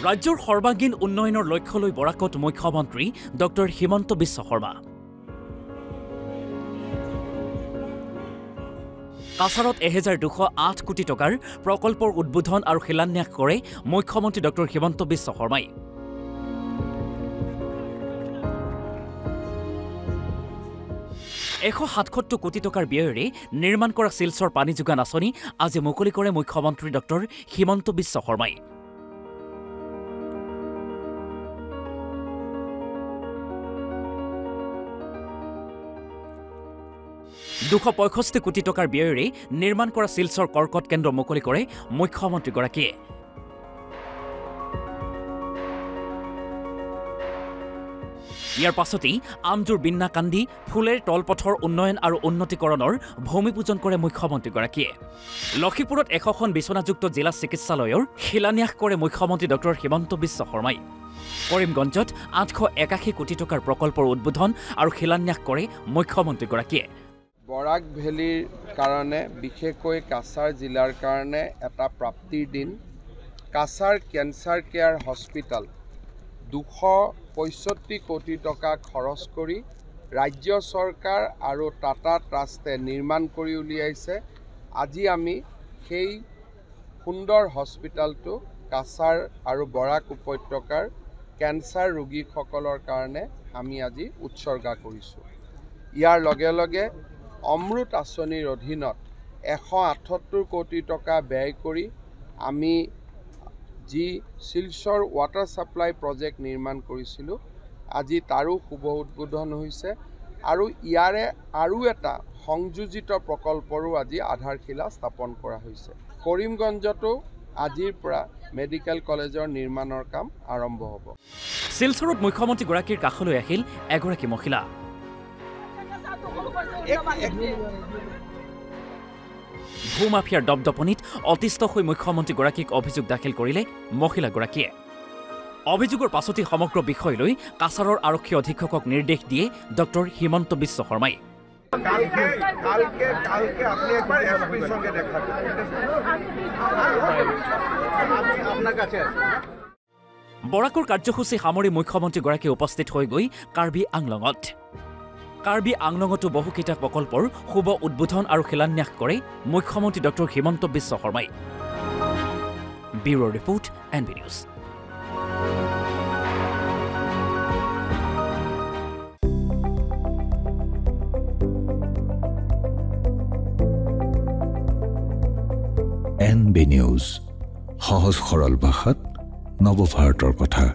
ৰাজ্যৰ সৰ্বাংগীন উন্নয়নৰ লক্ষ্য লৈ বৰাকত মুখ্যমন্ত্ৰী ডক্টৰ হিমন্ত বিশ্ব শৰ্মা। কাছাৰত 1208 কোটি টকাৰ প্ৰকল্পৰ উদ্বোধন আৰু শিলান্যাস কৰে মুখ্যমন্ত্ৰী ডক্টৰ হিমন্ত বিশ্ব শৰ্মাই। $177 কোটি টকাৰ ব্যয়েৰে নিৰ্মাণ কৰা শিলচৰ পানী যোগান আঁচনি আজি মুকলি কৰে মুখ্যমন্ত্ৰী ডক্টৰ হিমন্ত বিশ্ব শৰ্মাই। 265 কোটি টকাৰ ব্যয়েৰে নিৰ্মাণ কৰা শিলচৰ কৰ্কট কেন্দ্ৰ মুকলি কৰে মুখ্যমন্ত্ৰীগৰাকীয়ে। ইয়াৰ পাছতেই আমজুৰ বিন্নাকান্দি ফুলেৰ তলপথৰ উন্নয়ন আৰু উন্নতিকৰণৰ ভূমিপূজন কৰে মুখ্যমন্ত্ৰীগৰাকীয়ে। লক্ষীপুৰত 100খন বিচনাযুক্ত জিলা চিকিৎসালয়ৰ শিলান্যাস কৰে মুখ্যমন্ত্ৰী ডক্টৰ হিমন্ত বিশ্ব শৰ্মাই। কৰিমগঞ্জত 881 কোটি টকাৰ প্ৰকল্পৰ উদ্বোধন আৰু শিলান্যাস কৰে মুখ্যমন্ত্ৰীগৰাকীয়ে। বৰাক ভেলীৰ কাৰণে বিশেষকৈ কাছাৰ জিলাৰ কাৰণে এটা প্ৰাপ্তিৰ দিন। কাছাৰ কেঞ্চাৰ কেয়াৰ হস্পিটেল 265 কোটি টকা খৰচ কৰি ৰাজ্য চৰকাৰ আৰু টাটা ট্ৰাষ্টে নিৰ্মাণ কৰি উলিয়াইছে। আজি আমি সেই সুন্দৰ হস্পিটেলটো কাছাৰ আৰু বৰাক উপত্যকাৰ কেঞ্চাৰ ৰোগীসকলৰ কাৰণে আমি আজি উৎসৰ্গা কৰিছোঁ। ইয়াৰ লগে লগে অমৃত আঁচনিৰ অধীনত 178 কোটি টকা ব্যয় কৰি আমি যি শিলচৰ ৱাটাৰ ছাপ্লাই প্ৰজেক্ট নিৰ্মাণ কৰিছিলোঁ, আজি তাৰো শুভ উদ্বোধন হৈছে আৰু ইয়াৰে আৰু এটা সংযোজিত প্ৰকল্পৰো আজি আধাৰশিলা স্থাপন কৰা হৈছে। কৰিমগঞ্জতো আজিৰ পৰা মেডিকেল কলেজৰ নিৰ্মাণৰ কাম আৰম্ভ হ'ব। শিলচৰত মুখ্যমন্ত্ৰীগৰাকীৰ কাষলৈ আহিল এগৰাকী মহিলা। ভূমাফিয়াৰ দপদপনিত অতিষ্ঠ হৈ মুখ্যমন্ত্ৰীগৰাকীক অভিযোগ দাখিল কৰিলে মহিলাগৰাকীয়ে। অভিযোগৰ পাছতেই সমগ্ৰ বিষয় লৈ কাছাৰৰ আৰক্ষী অধীক্ষকক নিৰ্দেশ দিয়ে ডক্টৰ হিমন্ত বিশ্ব শৰ্মাই। বৰাকৰ কাৰ্যসূচী সামৰি মুখ্যমন্ত্ৰীগৰাকী উপস্থিত হৈ গৈ কাৰ্বি আংলঙত। কাৰ্বি আংলঙতো বহুকেইটা প্ৰকল্পৰ শুভ উদ্বোধন আৰু শিলান্যাস কৰে মুখ্যমন্ত্ৰী ডক্টৰ হিমন্ত বিশ্ব শৰ্মাই। Bureau report NB news. NB news, সহজ সৰল ভাষাত নৱভাৰতৰ কথা।